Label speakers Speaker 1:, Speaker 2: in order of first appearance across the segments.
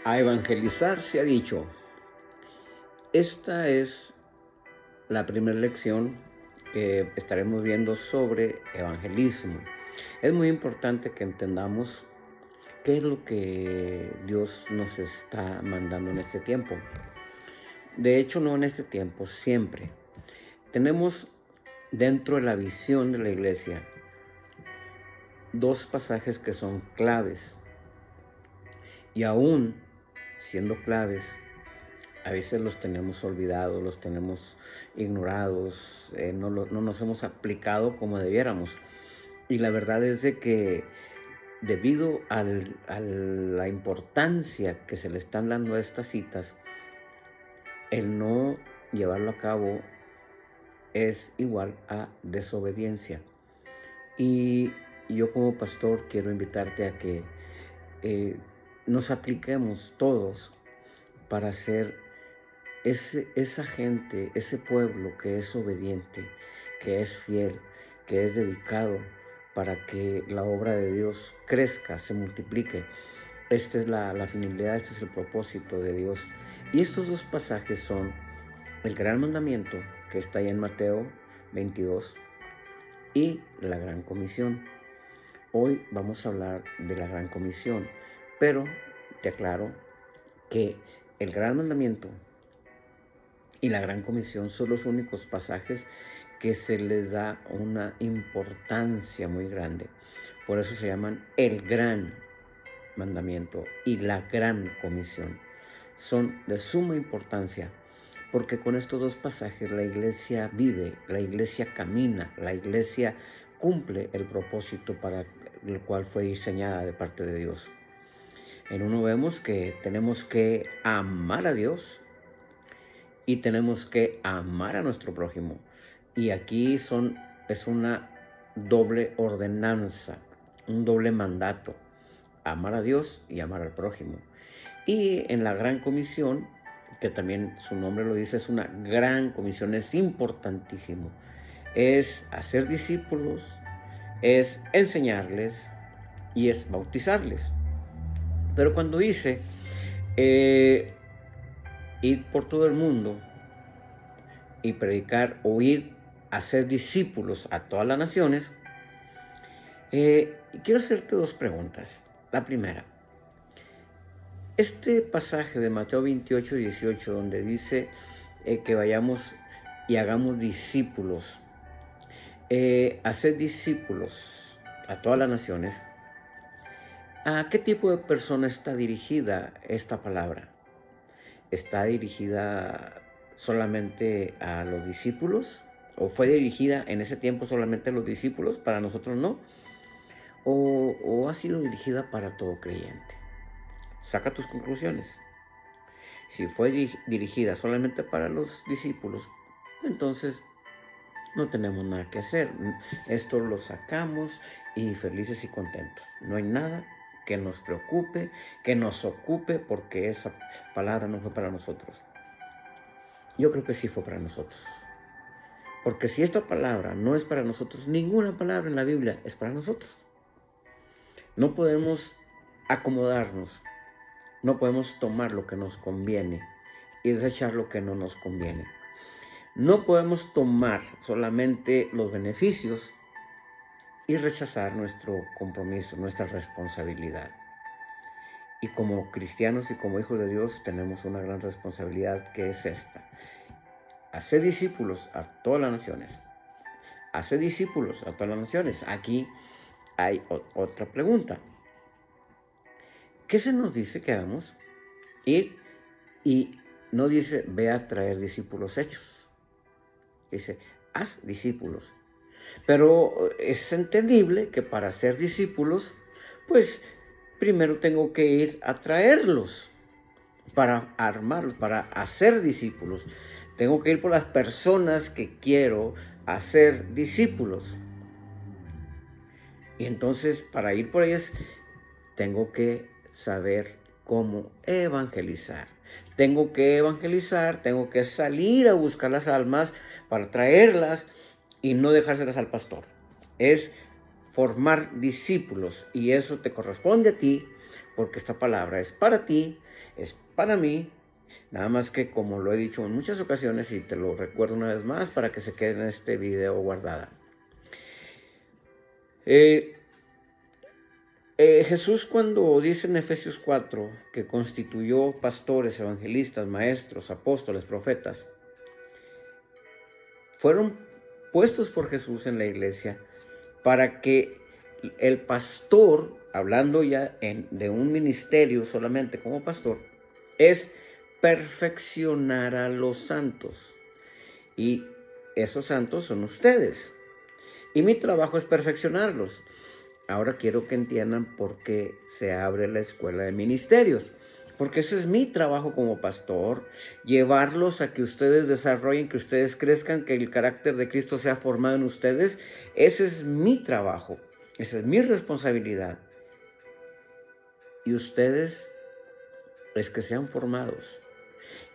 Speaker 1: A evangelizar se ha dicho. Esta es la primera lección que estaremos viendo sobre evangelismo. Es muy importante que entendamos qué es lo que Dios nos está mandando en este tiempo. De hecho, no en este tiempo, siempre. Tenemos dentro de la visión de la iglesia dos pasajes que son claves. Y aún siendo claves, a veces los tenemos olvidados, los tenemos ignorados, no nos hemos aplicado como debiéramos. Y la verdad es de que debido a la importancia que se le están dando a estas citas, el no llevarlo a cabo es igual a desobediencia. Y yo como pastor quiero invitarte a que nos apliquemos todos para ser esa gente, ese pueblo que es obediente, que es fiel, que es dedicado para que la obra de Dios crezca, se multiplique. Esta es la finalidad, este es el propósito de Dios. Y estos dos pasajes son el gran mandamiento que está ahí en Mateo 22 y la gran comisión. Hoy vamos a hablar de la gran comisión, pero te aclaro que el gran mandamiento y la gran comisión son los únicos pasajes que se les da una importancia muy grande. Por eso se llaman el gran mandamiento y la gran comisión. Son de suma importancia porque con estos dos pasajes la iglesia vive, la iglesia camina, la iglesia cumple el propósito para el cual fue diseñada de parte de Dios. En uno vemos que tenemos que amar a Dios y tenemos que amar a nuestro prójimo. Y aquí es una doble ordenanza, un doble mandato, amar a Dios y amar al prójimo. Y en la gran comisión, que también su nombre lo dice, es una gran comisión, es importantísimo. Es hacer discípulos, es enseñarles y es bautizarles. Pero cuando dice ir por todo el mundo y predicar o ir a ser discípulos a todas las naciones, quiero hacerte dos preguntas. La primera, este pasaje de Mateo 28 y 18, donde dice que vayamos y hagamos discípulos, hacer discípulos a todas las naciones, ¿a qué tipo de persona está dirigida esta palabra? ¿Está dirigida solamente a los discípulos? ¿O fue dirigida en ese tiempo solamente a los discípulos? Para nosotros no. ¿O ha sido dirigida para todo creyente? Saca tus conclusiones. Si fue dirigida solamente para los discípulos, entonces no tenemos nada que hacer. Esto lo sacamos y felices y contentos. No hay nada que nos preocupe, que nos ocupe, porque esa palabra no fue para nosotros. Yo creo que sí fue para nosotros. Porque si esta palabra no es para nosotros, ninguna palabra en la Biblia es para nosotros. No podemos acomodarnos, no podemos tomar lo que nos conviene y desechar lo que no nos conviene. No podemos tomar solamente los beneficios y rechazar nuestro compromiso, nuestra responsabilidad. Y como cristianos y como hijos de Dios tenemos una gran responsabilidad, que es esta: hacer discípulos a todas las naciones. Hacer discípulos a todas las naciones. Aquí hay otra pregunta. ¿Qué se nos dice que hagamos? Ir, y no dice ve a traer discípulos hechos. Dice haz discípulos. Pero es entendible que para ser discípulos, pues primero tengo que ir a traerlos, para armarlos, para hacer discípulos. Tengo que ir por las personas que quiero hacer discípulos. Y entonces, para ir por ellas, tengo que saber cómo evangelizar. Tengo que evangelizar, tengo que salir a buscar las almas para traerlas y no dejárselas al pastor. Es formar discípulos, y eso te corresponde a ti porque esta palabra es para ti, es para mí. Nada más que, como lo he dicho en muchas ocasiones y te lo recuerdo una vez más para que se quede en este video guardada. Jesús, cuando dice en Efesios 4 que constituyó pastores, evangelistas, maestros, apóstoles, profetas, fueron puestos por Jesús en la iglesia para que el pastor, hablando ya de un ministerio solamente como pastor, es perfeccionar a los santos. Y esos santos son ustedes. Y mi trabajo es perfeccionarlos. Ahora quiero que entiendan por qué se abre la escuela de ministerios. Porque ese es mi trabajo como pastor, llevarlos a que ustedes desarrollen, que ustedes crezcan, que el carácter de Cristo sea formado en ustedes. Ese es mi trabajo, esa es mi responsabilidad. Y ustedes es que sean formados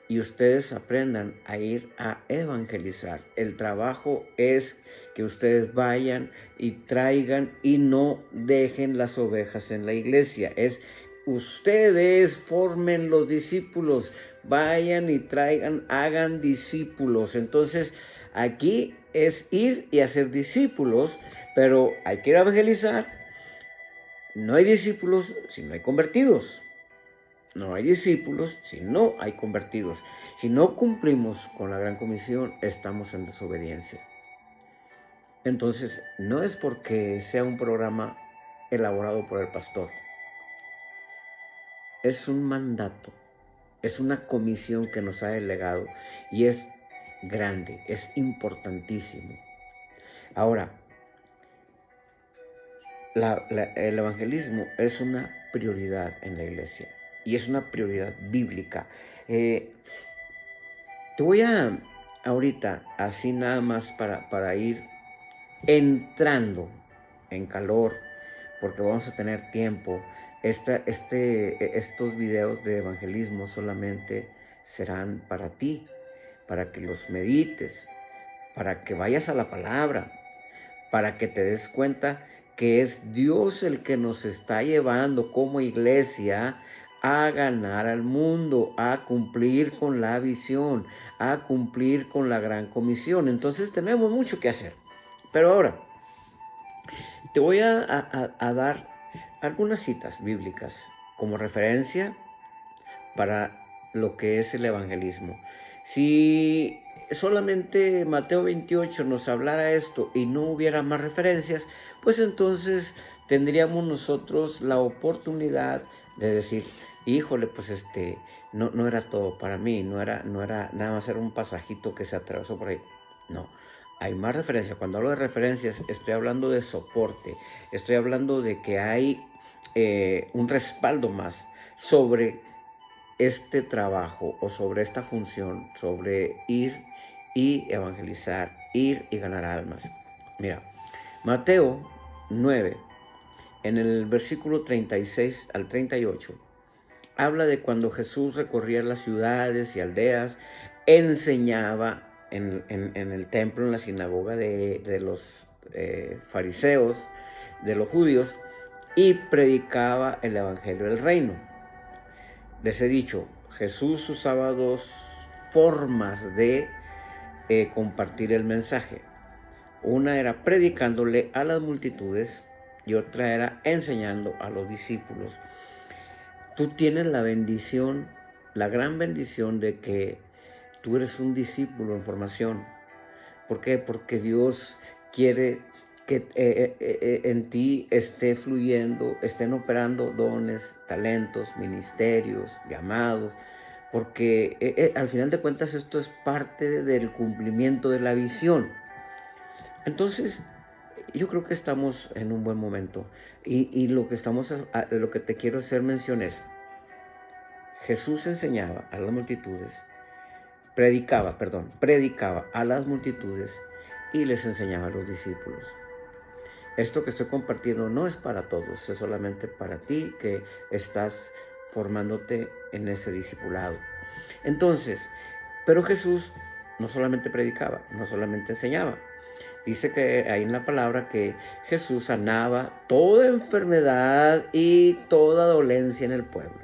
Speaker 1: y ustedes aprendan a ir a evangelizar. El trabajo es que ustedes vayan y traigan y no dejen las ovejas en la iglesia. Ustedes formen los discípulos, vayan y traigan, hagan discípulos. Entonces, aquí es ir y hacer discípulos, pero hay que ir a evangelizar. No hay discípulos si no hay convertidos. No hay discípulos si no hay convertidos. Si no cumplimos con la gran comisión, estamos en desobediencia. Entonces, no es porque sea un programa elaborado por el pastor. Es un mandato, es una comisión que nos ha delegado y es grande, es importantísimo. Ahora, el evangelismo es una prioridad en la iglesia y es una prioridad bíblica. Te voy a ahorita, así nada más para ir entrando en calor, porque vamos a tener tiempo. Estos videos de evangelismo solamente serán para ti, para que los medites, para que vayas a la palabra, para que te des cuenta que es Dios el que nos está llevando como iglesia a ganar al mundo, a cumplir con la visión, a cumplir con la gran comisión. Entonces tenemos mucho que hacer. Pero ahora, te voy a dar algunas citas bíblicas como referencia para lo que es el evangelismo. Si solamente Mateo 28 nos hablara esto y no hubiera más referencias, pues entonces tendríamos nosotros la oportunidad de decir, híjole, pues no era todo para mí, no era nada más era un pasajito que se atravesó por ahí. No, hay más referencias. Cuando hablo de referencias, estoy hablando de soporte, estoy hablando de que hay un respaldo más sobre este trabajo o sobre esta función, sobre ir y evangelizar, ir y ganar almas. Mira, Mateo 9, en el versículo 36 al 38, habla de cuando Jesús recorría las ciudades y aldeas, enseñaba en el templo, en la sinagoga de los fariseos, de los judíos, y predicaba el evangelio del reino. Les he dicho, Jesús usaba dos formas de compartir el mensaje. Una era predicándole a las multitudes y otra era enseñando a los discípulos. Tú tienes la bendición, la gran bendición de que tú eres un discípulo en formación. ¿Por qué? Porque Dios quiere que en ti esté fluyendo, estén operando dones, talentos, ministerios, llamados, porque al final de cuentas esto es parte del cumplimiento de la visión. Entonces, yo creo que estamos en un buen momento y lo que te quiero hacer mención es, Jesús enseñaba a las multitudes, predicaba a las multitudes y les enseñaba a los discípulos. Esto que estoy compartiendo no es para todos, es solamente para ti que estás formándote en ese discipulado. Entonces, pero Jesús no solamente predicaba, no solamente enseñaba. Dice que ahí en la palabra que Jesús sanaba toda enfermedad y toda dolencia en el pueblo.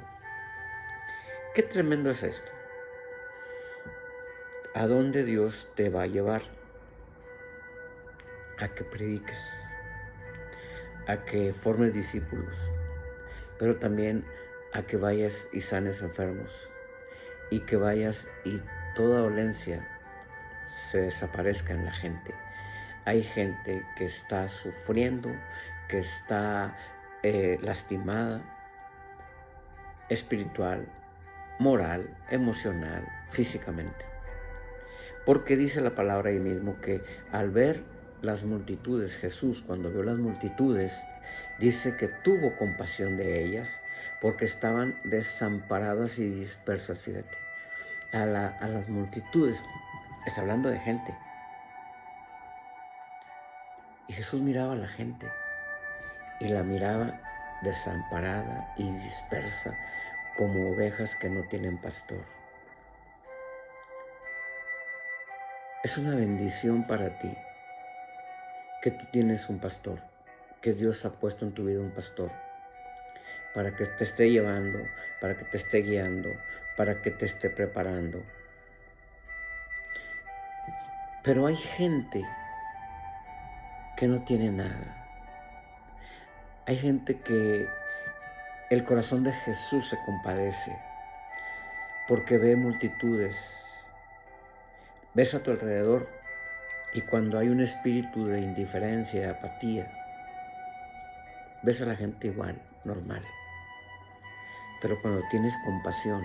Speaker 1: Qué tremendo es esto. ¿A dónde Dios te va a llevar? A que prediques, a que formes discípulos, pero también a que vayas y sanes enfermos, y que vayas y toda dolencia se desaparezca en la gente. Hay gente que está sufriendo, que está lastimada, espiritual, moral, emocional, físicamente. Porque dice la palabra ahí mismo que al ver las multitudes, Jesús cuando vio las multitudes, dice que tuvo compasión de ellas porque estaban desamparadas y dispersas, fíjate. A las multitudes, está hablando de gente. Y Jesús miraba a la gente y la miraba desamparada y dispersa como ovejas que no tienen pastor. Es una bendición para ti que tú tienes un pastor, que Dios ha puesto en tu vida un pastor, para que te esté llevando, para que te esté guiando, para que te esté preparando. Pero hay gente que no tiene nada. Hay gente que el corazón de Jesús se compadece porque ve multitudes. Ves a tu alrededor y cuando hay un espíritu de indiferencia, de apatía, ves a la gente igual, normal. Pero cuando tienes compasión,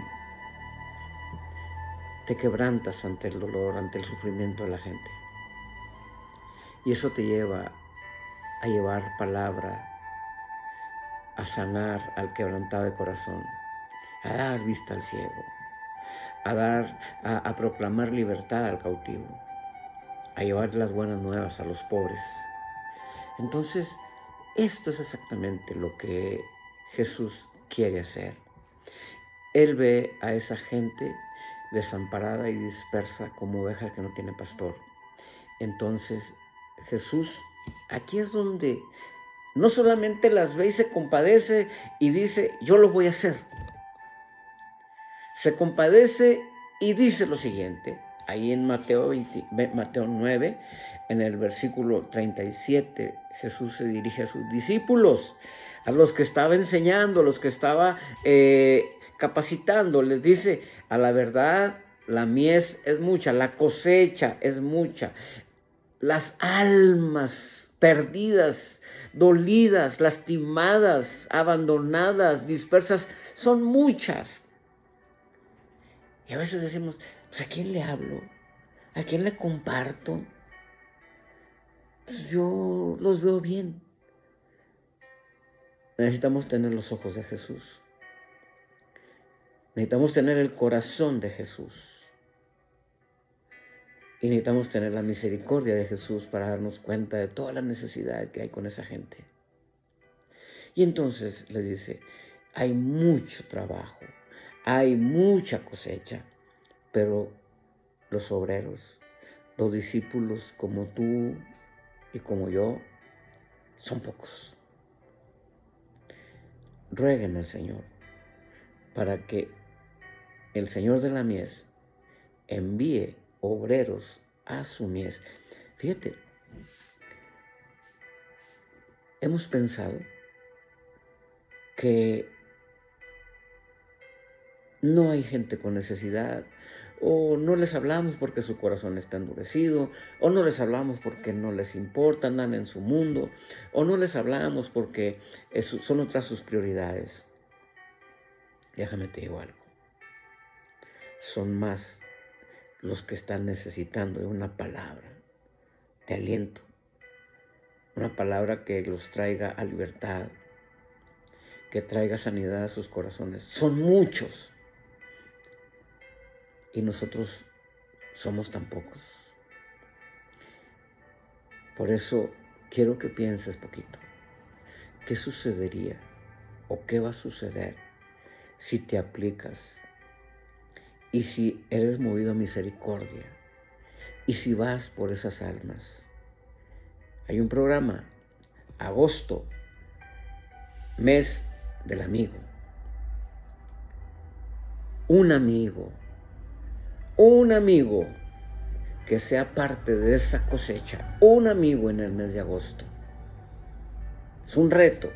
Speaker 1: te quebrantas ante el dolor, ante el sufrimiento de la gente. Y eso te lleva a llevar palabra, a sanar al quebrantado de corazón, a dar vista al ciego, a proclamar libertad al cautivo, a llevar las buenas nuevas a los pobres. Entonces, esto es exactamente lo que Jesús quiere hacer. Él ve a esa gente desamparada y dispersa como oveja que no tiene pastor. Entonces, Jesús, aquí es donde no solamente las ve y se compadece y dice, yo lo voy a hacer. Se compadece y dice lo siguiente, ahí en Mateo 9, en el versículo 37, Jesús se dirige a sus discípulos, a los que estaba enseñando, a los que estaba capacitando. Les dice, a la verdad, la mies es mucha, la cosecha es mucha. Las almas perdidas, dolidas, lastimadas, abandonadas, dispersas, son muchas. Y a veces decimos, pues ¿a quién le hablo? ¿A quién le comparto? Pues yo los veo bien. Necesitamos tener los ojos de Jesús. Necesitamos tener el corazón de Jesús. Y necesitamos tener la misericordia de Jesús para darnos cuenta de toda la necesidad que hay con esa gente. Y entonces les dice, hay mucho trabajo, hay mucha cosecha, pero los obreros, los discípulos como tú y como yo, son pocos. Rueguen al Señor para que el Señor de la mies envíe obreros a su mies. Fíjate, hemos pensado que no hay gente con necesidad, o no les hablamos porque su corazón está endurecido, o no les hablamos porque no les importa, andan en su mundo, o no les hablamos porque son otras sus prioridades. Déjame te digo algo. Son más los que están necesitando de una palabra de aliento, una palabra que los traiga a libertad, que traiga sanidad a sus corazones. Son muchos. Y nosotros somos tan pocos. Por eso quiero que pienses poquito. ¿Qué sucedería o qué va a suceder si te aplicas y si eres movido a misericordia y si vas por esas almas Hay un programa, agosto, mes del amigo. Un amigo que sea parte de esa cosecha, un amigo en el mes de agosto. Es un reto,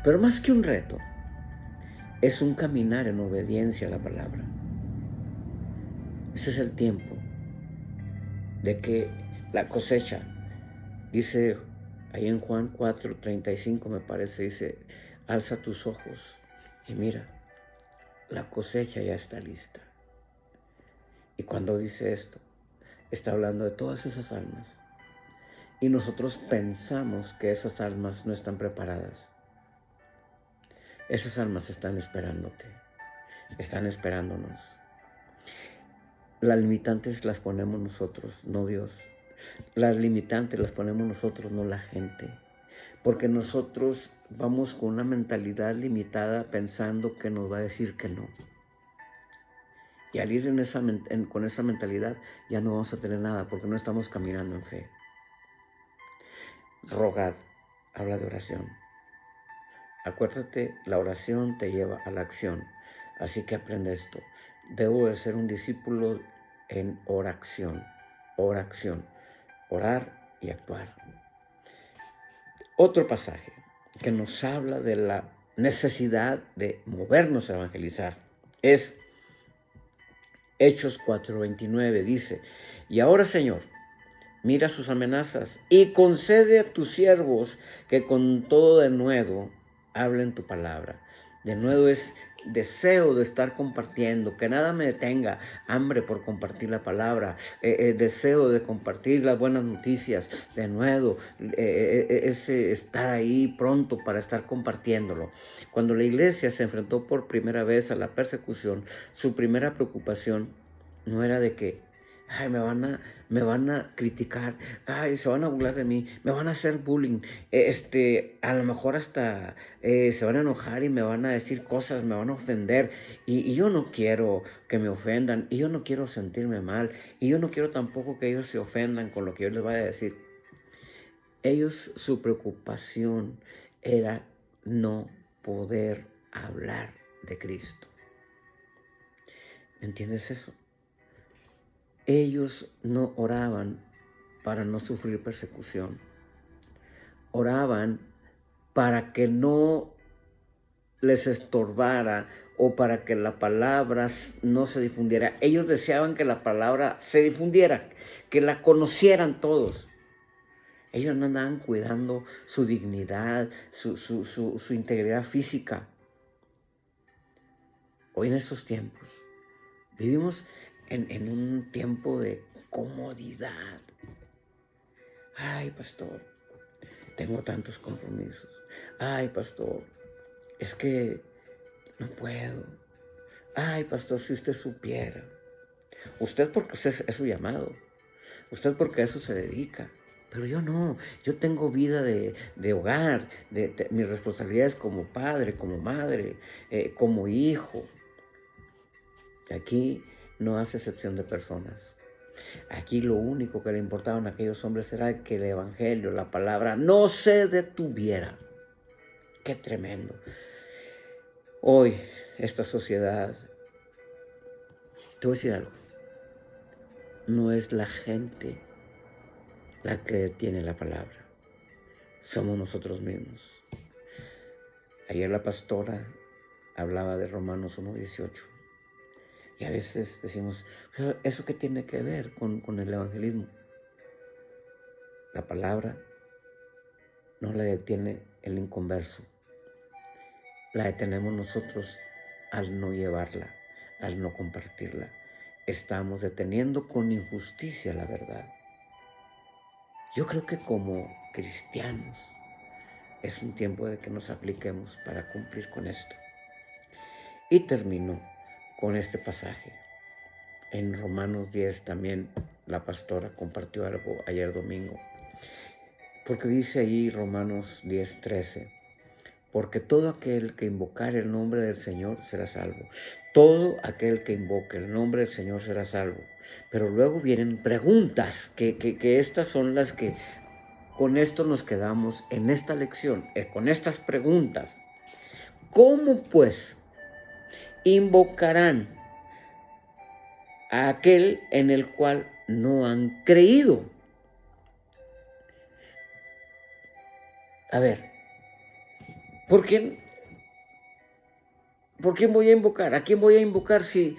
Speaker 1: pero más que un reto, es un caminar en obediencia a la palabra. Ese es el tiempo de que la cosecha, dice ahí en Juan 4:35 me parece, dice, alza tus ojos y mira, la cosecha ya está lista. Y cuando dice esto, está hablando de todas esas almas. Y nosotros pensamos que esas almas no están preparadas. Esas almas están esperándote, están esperándonos. Las limitantes las ponemos nosotros, no Dios. Las limitantes las ponemos nosotros, no la gente. Porque nosotros vamos con una mentalidad limitada pensando que nos va a decir que no. Y al ir con esa mentalidad ya no vamos a tener nada porque no estamos caminando en fe. Rogad, habla de oración. Acuérdate, la oración te lleva a la acción. Así que aprende esto. Debo de ser un discípulo en oración. Oración. Orar y actuar. Otro pasaje que nos habla de la necesidad de movernos a evangelizar es Hechos 4:29. Dice, y ahora, Señor, mira sus amenazas y concede a tus siervos que con todo denuedo hablen tu palabra. Denuedo es deseo de estar compartiendo, que nada me detenga, hambre por compartir la palabra, deseo de compartir las buenas noticias, denuedo, ese estar ahí pronto para estar compartiéndolo. Cuando la iglesia se enfrentó por primera vez a la persecución, su primera preocupación no era de que ay, me van a criticar, ay, se van a burlar de mí, me van a hacer bullying, a lo mejor hasta se van a enojar y me van a decir cosas, me van a ofender, y yo no quiero que me ofendan, y yo no quiero sentirme mal, y yo no quiero tampoco que ellos se ofendan con lo que yo les vaya a decir. Ellos, su preocupación era no poder hablar de Cristo. ¿Entiendes eso? Ellos no oraban para no sufrir persecución. Oraban para que no les estorbara o para que la palabra no se difundiera. Ellos deseaban que la palabra se difundiera, que la conocieran todos. Ellos no andaban cuidando su dignidad, su integridad física. Hoy en estos tiempos vivimos en un tiempo de comodidad. Ay, pastor, tengo tantos compromisos. Ay, pastor, es que no puedo. Ay, pastor, si usted supiera. Usted porque usted es su llamado. Usted porque a eso se dedica. Pero yo no. Yo tengo vida de hogar, mis responsabilidades como padre, como madre, como hijo. Aquí no hace excepción de personas. Aquí lo único que le importaba a aquellos hombres era que el evangelio, la palabra, no se detuviera. ¡Qué tremendo! Hoy, esta sociedad, te voy a decir algo, no es la gente la que detiene la palabra, somos nosotros mismos. Ayer la pastora hablaba de Romanos 1:18. Y a veces decimos, ¿eso qué tiene que ver con el evangelismo? La palabra no la detiene el inconverso. La detenemos nosotros al no llevarla, al no compartirla. Estamos deteniendo con injusticia la verdad. Yo creo que como cristianos es un tiempo de que nos apliquemos para cumplir con esto. Y termino con este pasaje. En Romanos 10 también la pastora compartió algo ayer domingo. Porque dice ahí Romanos 10:13, porque todo aquel que invocar el nombre del Señor será salvo. Todo aquel que invoque el nombre del Señor será salvo. Pero luego vienen preguntas, que estas son las que con esto nos quedamos en esta lección, con estas preguntas. ¿Cómo pues invocarán a aquel en el cual no han creído? A ver, ¿por quién voy a invocar? ¿A quién voy a invocar si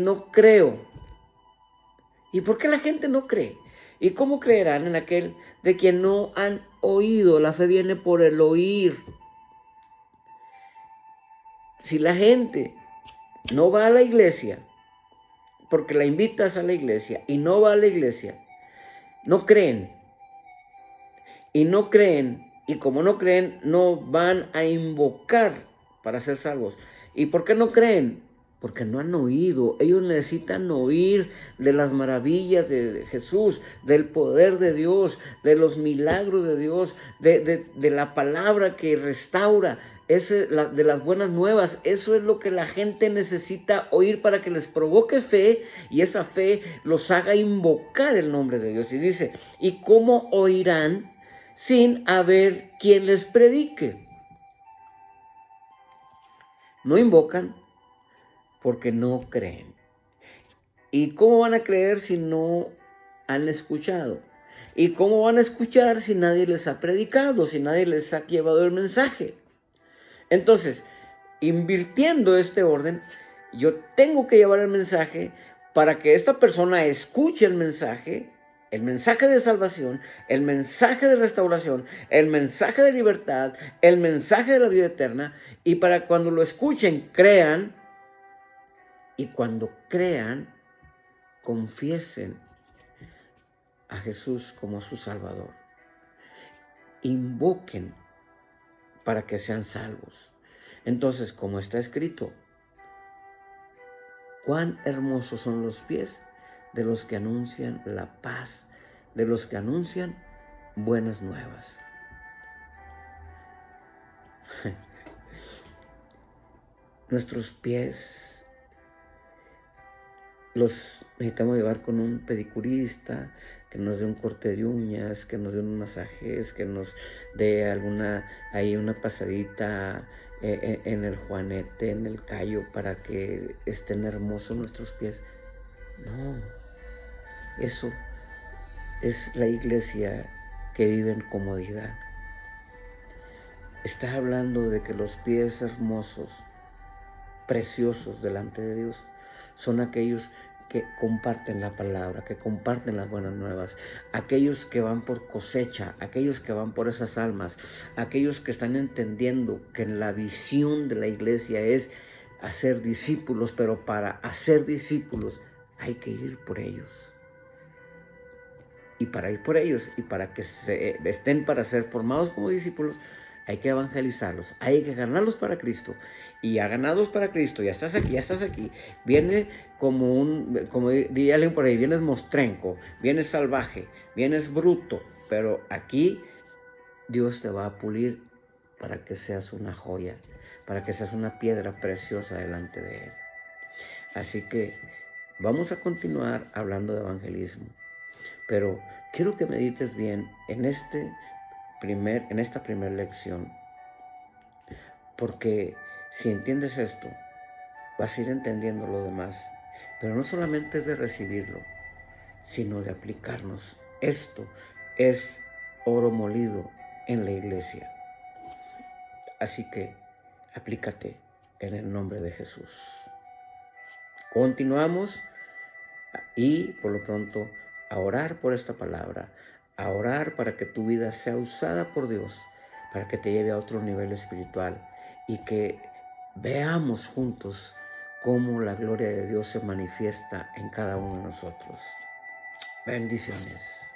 Speaker 1: no creo? ¿Y por qué la gente no cree? ¿Y cómo creerán en aquel de quien no han oído? La fe viene por el oír. Si la gente no va a la iglesia, porque la invitas a la iglesia y no va a la iglesia, no creen. Y no creen, y como no creen, no van a invocar para ser salvos. ¿Y por qué no creen? Porque no han oído. Ellos necesitan oír de las maravillas de Jesús, del poder de Dios, de los milagros de Dios, de la palabra que restaura, de las buenas nuevas. Eso es lo que la gente necesita oír para que les provoque fe y esa fe los haga invocar el nombre de Dios. Y dice, ¿y cómo oirán sin haber quien les predique? No invocan porque no creen. ¿Y cómo van a creer si no han escuchado? ¿Y cómo van a escuchar si nadie les ha predicado, si nadie les ha llevado el mensaje? Entonces, invirtiendo este orden, yo tengo que llevar el mensaje para que esta persona escuche el mensaje de salvación, el mensaje de restauración, el mensaje de libertad, el mensaje de la vida eterna, y para cuando lo escuchen, crean, y cuando crean, confiesen a Jesús como su Salvador. Invoquen para que sean salvos. Entonces, como está escrito, cuán hermosos son los pies de los que anuncian la paz, de los que anuncian buenas nuevas. Nuestros pies los necesitamos llevar con un pedicurista, que nos dé un corte de uñas, que nos dé un masaje, que nos dé una pasadita en el juanete, en el callo, para que estén hermosos nuestros pies. No, eso es la iglesia que vive en comodidad. Está hablando de que los pies hermosos, preciosos delante de Dios, son aquellos que comparten la palabra, que comparten las buenas nuevas, aquellos que van por cosecha, aquellos que van por esas almas, aquellos que están entendiendo que la visión de la iglesia es hacer discípulos, pero para hacer discípulos hay que ir por ellos. Y para ir por ellos y para que estén para ser formados como discípulos, hay que evangelizarlos, hay que ganarlos para Cristo. Y ya ganados para Cristo, ya estás aquí. Viene como diría alguien por ahí, vienes mostrenco, vienes salvaje, vienes bruto. Pero aquí Dios te va a pulir para que seas una joya, para que seas una piedra preciosa delante de Él. Así que vamos a continuar hablando de evangelismo. Pero quiero que medites bien en esta primera lección, porque si entiendes esto, vas a ir entendiendo lo demás. Pero no solamente es de recibirlo, sino de aplicarnos. Esto es oro molido en la iglesia. Así que aplícate en el nombre de Jesús. Continuamos y por lo pronto a orar por esta palabra, a orar para que tu vida sea usada por Dios, para que te lleve a otro nivel espiritual y que veamos juntos cómo la gloria de Dios se manifiesta en cada uno de nosotros. Bendiciones.